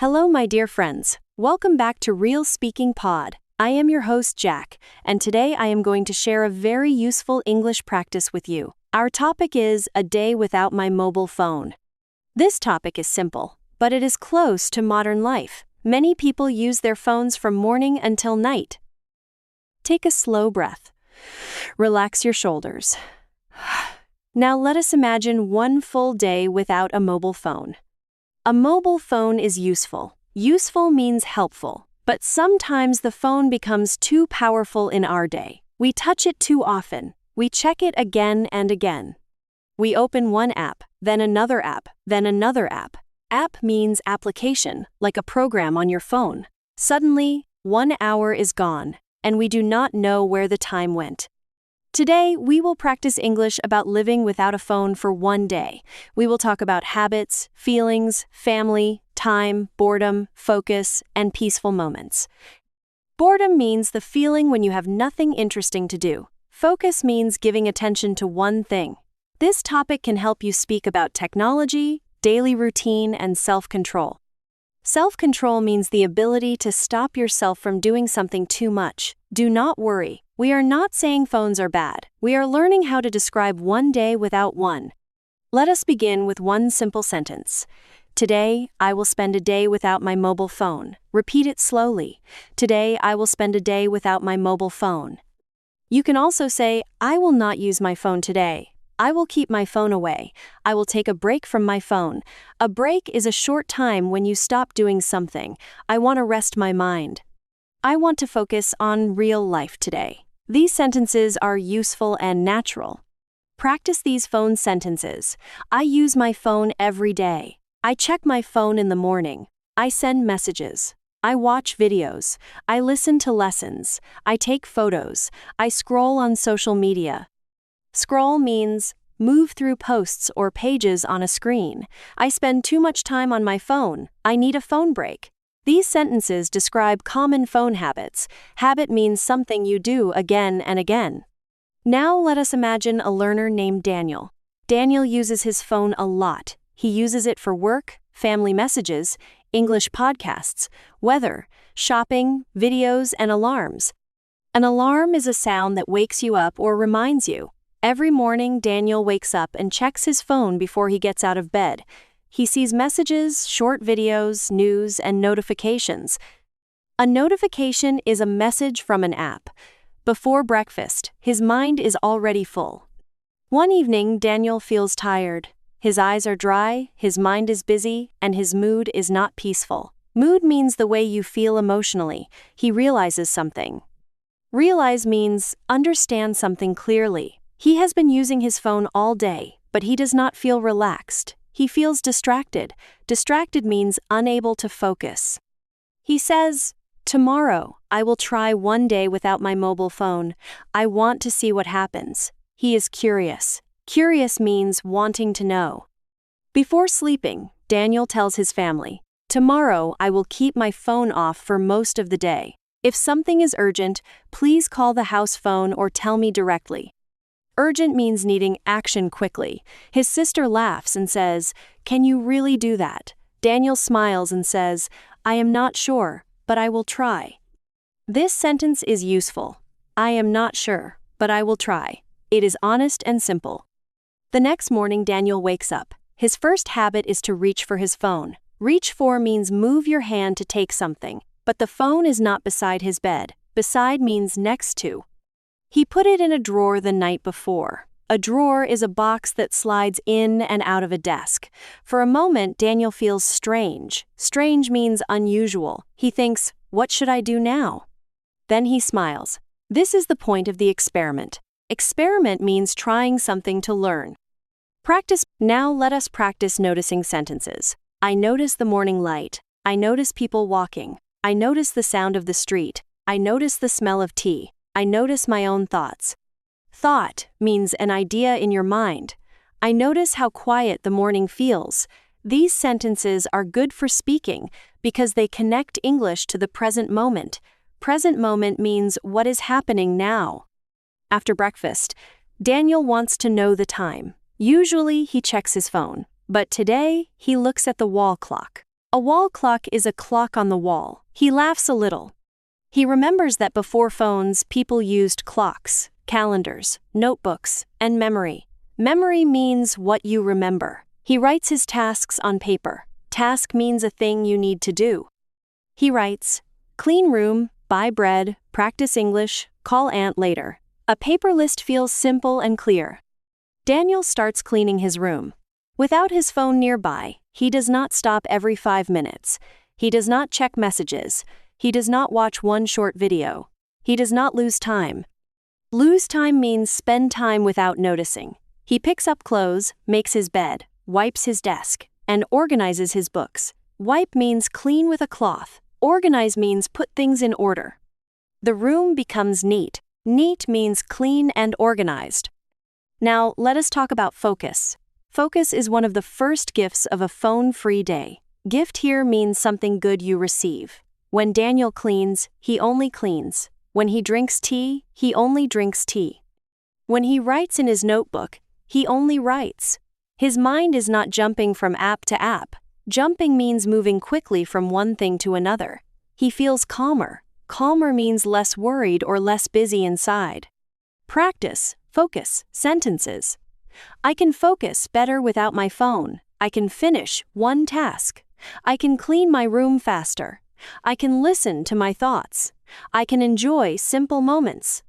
Hello, my dear friends. Welcome back to Real Speaking Pod. I am your host, Jack, and today I am going to share a very useful English practice with you. Our topic is a day without my mobile phone. This topic is simple, but it is close to modern life. Many people use their phones from morning until night. Take a slow breath. Relax your shoulders. Now let us imagine one full day without a mobile phone. A mobile phone is useful. Useful means helpful, but sometimes the phone becomes too powerful in our day. We touch it too often. We check it again and again. We open one app, then another app, then another app. App means application, like a program on your phone. Suddenly, 1 hour is gone, and we do not know where the time went. Today, we will practice English about living without a phone for one day. We will talk about habits, feelings, family, time, boredom, focus, and peaceful moments. Boredom means the feeling when you have nothing interesting to do. Focus means giving attention to one thing. This topic can help you speak about technology, daily routine, and self-control. Self-control means the ability to stop yourself from doing something too much. Do not worry. We are not saying phones are bad. We are learning how to describe one day without one. Let us begin with one simple sentence. Today, I will spend a day without my mobile phone. Repeat it slowly. Today, I will spend a day without my mobile phone. You can also say, I will not use my phone today. I will keep my phone away. I will take a break from my phone. A break is a short time when you stop doing something. I want to rest my mind. I want to focus on real life today. These sentences are useful and natural. Practice these phone sentences. I use my phone every day. I check my phone in the morning. I send messages. I watch videos. I listen to lessons. I take photos. I scroll on social media. Scroll means move through posts or pages on a screen. I spend too much time on my phone. I need a phone break. These sentences describe common phone habits. Habit means something you do again and again. Now let us imagine a learner named Daniel. Daniel uses his phone a lot. He uses it for work, family messages, English podcasts, weather, shopping, videos, and alarms. An alarm is a sound that wakes you up or reminds you. Every morning, Daniel wakes up and checks his phone before he gets out of bed. He sees messages, short videos, news, and notifications. A notification is a message from an app. Before breakfast, his mind is already full. One evening, Daniel feels tired. His eyes are dry, his mind is busy, and his mood is not peaceful. Mood means the way you feel emotionally. He realizes something. Realize means understand something clearly. He has been using his phone all day, but he does not feel relaxed. He feels distracted. Distracted means unable to focus. He says, tomorrow, I will try one day without my mobile phone. I want to see what happens. He is curious. Curious means wanting to know. Before sleeping, Daniel tells his family, tomorrow I will keep my phone off for most of the day. If something is urgent, please call the house phone or tell me directly. Urgent means needing action quickly. His sister laughs and says, can you really do that? Daniel smiles and says, I am not sure, but I will try. This sentence is useful. I am not sure, but I will try. It is honest and simple. The next morning, Daniel wakes up. His first habit is to reach for his phone. Reach for means move your hand to take something, but the phone is not beside his bed. Beside means next to. He put it in a drawer the night before. A drawer is a box that slides in and out of a desk. For a moment, Daniel feels strange. Strange means unusual. He thinks, what should I do now? Then he smiles. This is the point of the experiment. Experiment means trying something to learn. Now let us practice noticing sentences. I notice the morning light. I notice people walking. I notice the sound of the street. I notice the smell of tea. I notice my own thoughts. Thought means an idea in your mind. I notice how quiet the morning feels. These sentences are good for speaking because they connect English to the present moment. Present moment means what is happening now. After breakfast, Daniel wants to know the time. Usually he checks his phone, but today he looks at the wall clock. A wall clock is a clock on the wall. He laughs a little. He remembers that before phones, people used clocks, calendars, notebooks, and memory. Memory means what you remember. He writes his tasks on paper. Task means a thing you need to do. He writes, clean room, buy bread, practice English, call aunt later. A paper list feels simple and clear. Daniel starts cleaning his room. Without his phone nearby, he does not stop every 5 minutes. He does not check messages. He does not watch one short video. He does not lose time. Lose time means spend time without noticing. He picks up clothes, makes his bed, wipes his desk, and organizes his books. Wipe means clean with a cloth. Organize means put things in order. The room becomes neat. Neat means clean and organized. Now, let us talk about focus. Focus is one of the first gifts of a phone-free day. Gift here means something good you receive. When Daniel cleans, he only cleans. When he drinks tea, he only drinks tea. When he writes in his notebook, he only writes. His mind is not jumping from app to app. Jumping means moving quickly from one thing to another. He feels calmer. Calmer means less worried or less busy inside. Practice, focus, sentences. I can focus better without my phone. I can finish one task. I can clean my room faster. I can listen to my thoughts. I can enjoy simple moments.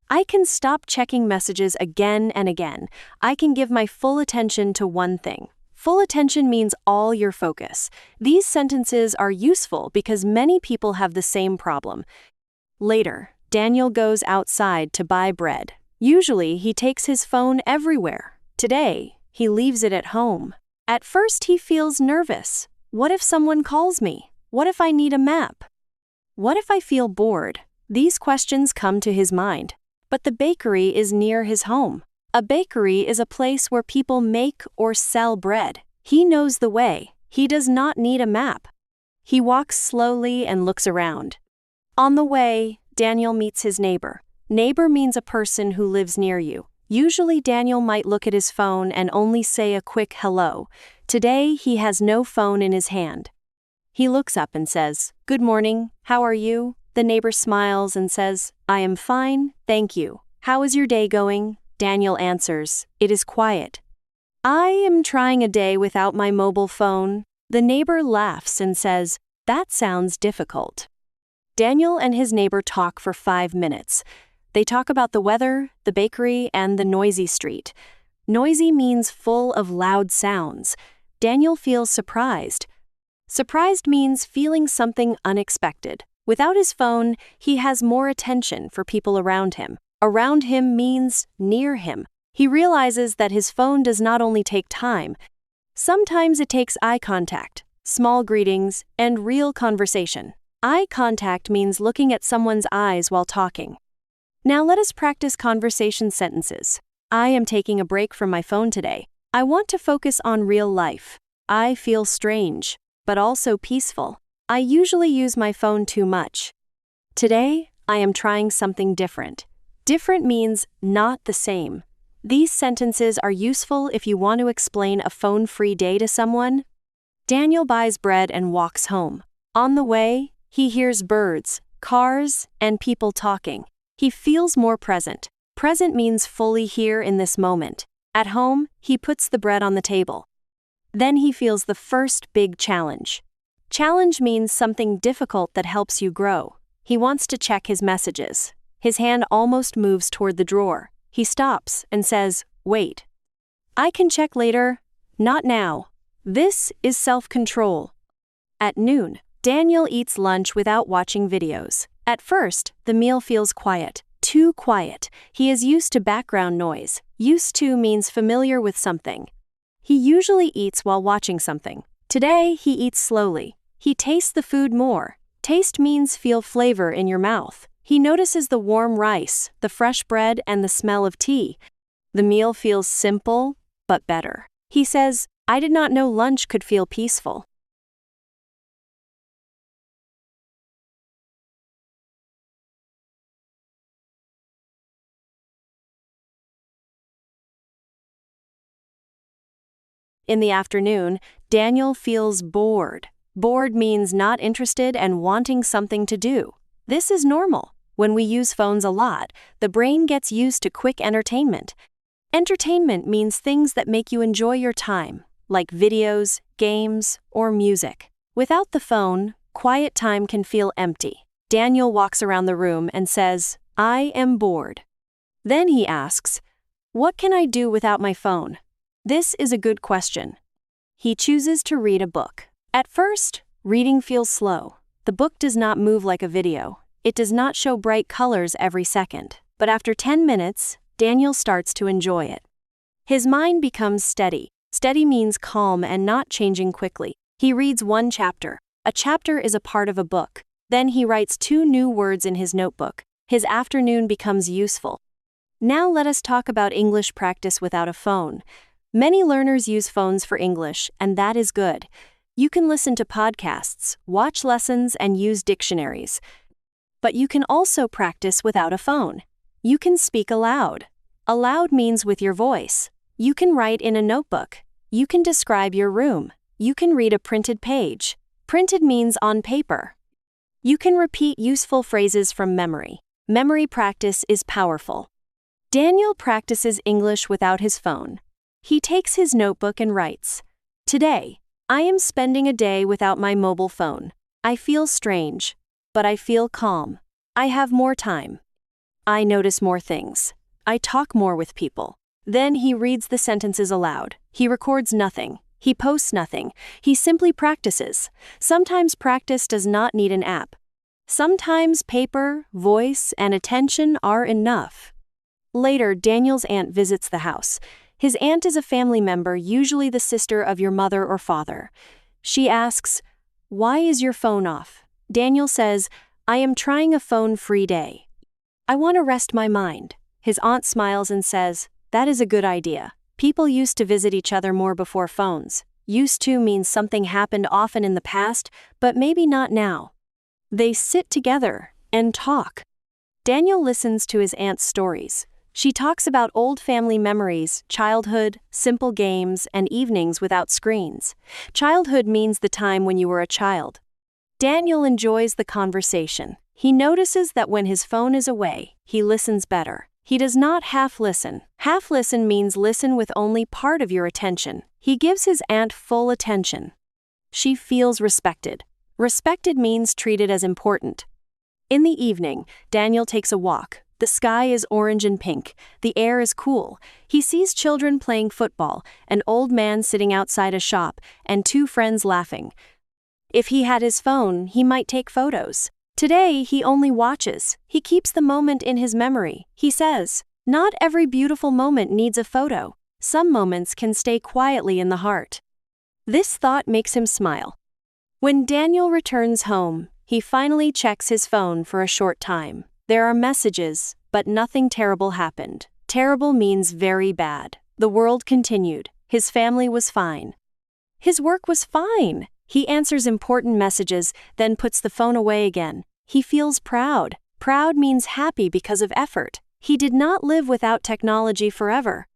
I can stop checking messages again and again. I can give my full attention to one thing. Full attention means all your focus. These sentences are useful because many people have the same problem. Later, Daniel goes outside to buy bread. Usually, he takes his phone everywhere. Today, he leaves it at home. At first, he feels nervous. What if someone calls me? What if I need a map? What if I feel bored? These questions come to his mind. But the bakery is near his home. A bakery is a place where people make or sell bread. He knows the way. He does not need a map. He walks slowly and looks around. On the way, Daniel meets his neighbor. Neighbor means a person who lives near you. Usually Daniel might look at his phone and only say a quick hello. Today, he has no phone in his hand. He looks up and says, "Good morning, how are you?" The neighbor smiles and says, "I am fine, thank you. How is your day going?" Daniel answers, "It is quiet. I am trying a day without my mobile phone." The neighbor laughs and says, "That sounds difficult." Daniel and his neighbor talk for 5 minutes. They talk about the weather, the bakery, and the noisy street. Noisy means full of loud sounds. Daniel feels surprised. Surprised means feeling something unexpected. Without his phone, he has more attention for people around him. Around him means near him. He realizes that his phone does not only take time. Sometimes it takes eye contact, small greetings, and real conversation. Eye contact means looking at someone's eyes while talking. Now let us practice conversation sentences. I am taking a break from my phone today. I want to focus on real life. I feel strange, but also peaceful. I usually use my phone too much. Today, I am trying something different. Different means not the same. These sentences are useful if you want to explain a phone-free day to someone. Daniel buys bread and walks home. On the way, he hears birds, cars, and people talking. He feels more present. Present means fully here in this moment. At home, he puts the bread on the table. Then he feels the first big challenge. Challenge means something difficult that helps you grow. He wants to check his messages. His hand almost moves toward the drawer. He stops and says, "Wait. I can check later. Not now." This is self-control. At noon, Daniel eats lunch without watching videos. At first, the meal feels quiet. Too quiet. He is used to background noise. Used to means familiar with something. He usually eats while watching something. Today, he eats slowly. He tastes the food more. Taste means feel flavor in your mouth. He notices the warm rice, the fresh bread, and the smell of tea. The meal feels simple, but better. He says, "I did not know lunch could feel peaceful." In the afternoon, Daniel feels bored. Bored means not interested and wanting something to do. This is normal. When we use phones a lot, the brain gets used to quick entertainment. Entertainment means things that make you enjoy your time, like videos, games, or music. Without the phone, quiet time can feel empty. Daniel walks around the room and says, "I am bored." Then he asks, "What can I do without my phone?" This is a good question. He chooses to read a book. At first, reading feels slow. The book does not move like a video. It does not show bright colors every second. But after 10 minutes, Daniel starts to enjoy it. His mind becomes steady. Steady means calm and not changing quickly. He reads one chapter. A chapter is a part of a book. Then he writes 2 new words in his notebook. His afternoon becomes useful. Now let us talk about English practice without a phone. Many learners use phones for English, and that is good. You can listen to podcasts, watch lessons, and use dictionaries. But you can also practice without a phone. You can speak aloud. Aloud means with your voice. You can write in a notebook. You can describe your room. You can read a printed page. Printed means on paper. You can repeat useful phrases from memory. Memory practice is powerful. Daniel practices English without his phone. He takes his notebook and writes, "Today, I am spending a day without my mobile phone. I feel strange, but I feel calm. I have more time. I notice more things. I talk more with people." Then he reads the sentences aloud. He records nothing. He posts nothing. He simply practices. Sometimes practice does not need an app. Sometimes paper, voice, and attention are enough. Later, Daniel's aunt visits the house. His aunt is a family member, usually the sister of your mother or father. She asks, "Why is your phone off?" Daniel says, "I am trying a phone-free day. I want to rest my mind." His aunt smiles and says, "That is a good idea. People used to visit each other more before phones. Used to means something happened often in the past, but maybe not now." They sit together and talk. Daniel listens to his aunt's stories. She talks about old family memories, childhood, simple games, and evenings without screens. Childhood means the time when you were a child. Daniel enjoys the conversation. He notices that when his phone is away, he listens better. He does not half-listen. Half-listen means listen with only part of your attention. He gives his aunt full attention. She feels respected. Respected means treated as important. In the evening, Daniel takes a walk. The sky is orange and pink. The air is cool. He sees children playing football, an old man sitting outside a shop, and 2 friends laughing. If he had his phone, he might take photos. Today, he only watches. He keeps the moment in his memory. He says, "Not every beautiful moment needs a photo. Some moments can stay quietly in the heart." This thought makes him smile. When Daniel returns home, he finally checks his phone for a short time. There are messages, but nothing terrible happened. Terrible means very bad. The world continued. His family was fine. His work was fine. He answers important messages, then puts the phone away again. He feels proud. Proud means happy because of effort. He did not live without technology forever.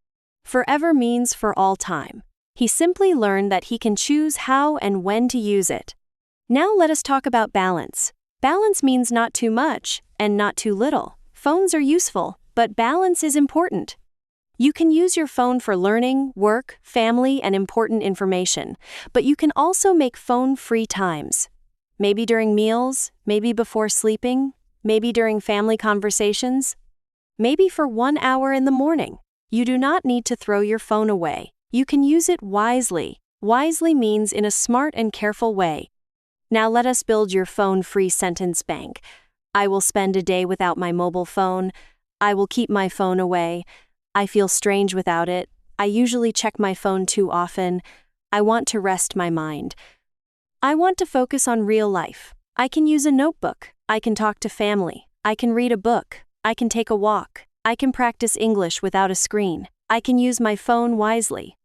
Forever means for all time. He simply learned that he can choose how and when to use it. Now let us talk about balance. Balance means not too much and not too little. Phones are useful, but balance is important. You can use your phone for learning, work, family, and important information, but you can also make phone-free times. Maybe during meals, maybe before sleeping, maybe during family conversations, maybe for 1 hour in the morning. You do not need to throw your phone away. You can use it wisely. Wisely means in a smart and careful way. Now let us build your phone-free sentence bank. I will spend a day without my mobile phone. I will keep my phone away. I feel strange without it. I usually check my phone too often. I want to rest my mind. I want to focus on real life. I can use a notebook. I can talk to family. I can read a book. I can take a walk. I can practice English without a screen. I can use my phone wisely.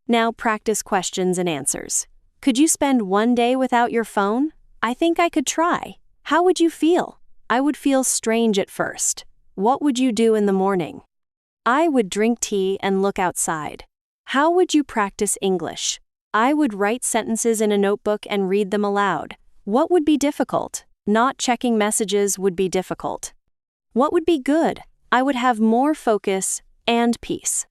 Now practice questions and answers. Could you spend 1 day without your phone? I think I could try. How would you feel? I would feel strange at first. What would you do in the morning? I would drink tea and look outside. How would you practice English? I would write sentences in a notebook and read them aloud. What would be difficult? Not checking messages would be difficult. What would be good? I would have more focus and peace.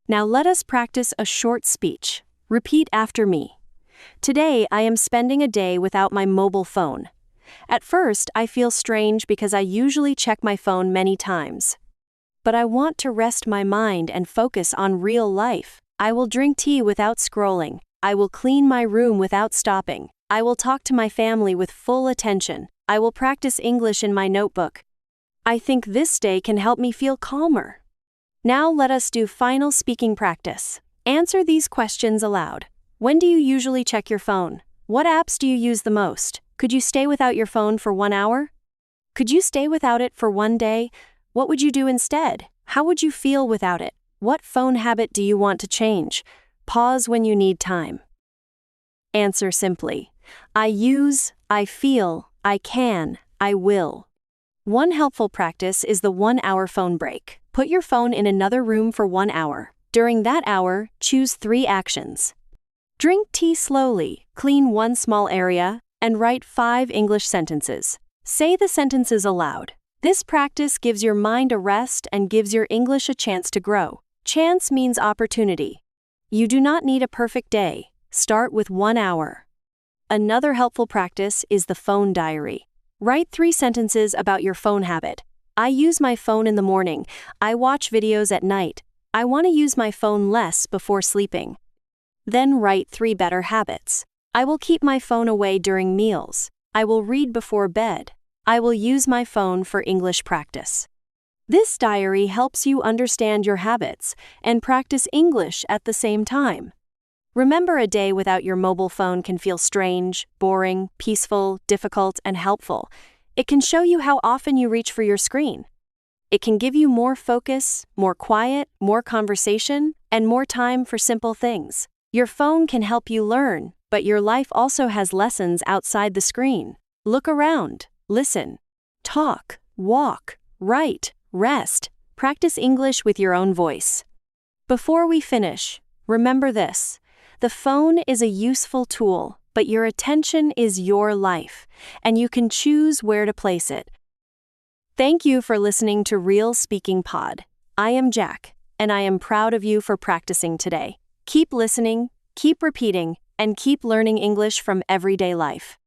Now let us practice a short speech. Repeat after me. Today I am spending a day without my mobile phone. At first, I feel strange because I usually check my phone many times. But I want to rest my mind and focus on real life. I will drink tea without scrolling. I will clean my room without stopping. I will talk to my family with full attention. I will practice English in my notebook. I think this day can help me feel calmer. Now let us do final speaking practice. Answer these questions aloud. When do you usually check your phone? What apps do you use the most? Could you stay without your phone for 1 hour? Could you stay without it for 1 day? What would you do instead? How would you feel without it? What phone habit do you want to change? Pause when you need time. Answer simply. I use, I feel, I can, I will. One helpful practice is the 1-hour phone break. Put your phone in another room for 1 hour. During that hour, choose 3 actions. Drink tea slowly, clean 1 small area, and write 5 English sentences. Say the sentences aloud. This practice gives your mind a rest and gives your English a chance to grow. Chance means opportunity. You do not need a perfect day. Start with 1 hour. Another helpful practice is the phone diary. Write 3 sentences about your phone habit. I use my phone in the morning. I watch videos at night. I want to use my phone less before sleeping. Then write 3 better habits. I will keep my phone away during meals. I will read before bed. I will use my phone for English practice. This diary helps you understand your habits and practice English at the same time. Remember, a day without your mobile phone can feel strange, boring, peaceful, difficult, and helpful. It can show you how often you reach for your screen. It can give you more focus, more quiet, more conversation, and more time for simple things. Your phone can help you learn, but your life also has lessons outside the screen. Look around, listen, talk, walk, write, rest. Practice English with your own voice. Before we finish, remember this. The phone is a useful tool, but your attention is your life, and you can choose where to place it. Thank you for listening to Real Speaking Pod. I am Jack, and I am proud of you for practicing today. Keep listening, keep repeating, and keep learning English from everyday life.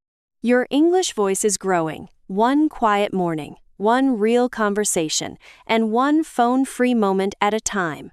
Your English voice is growing, 1 quiet morning, 1 real conversation, and 1 phone-free moment at a time.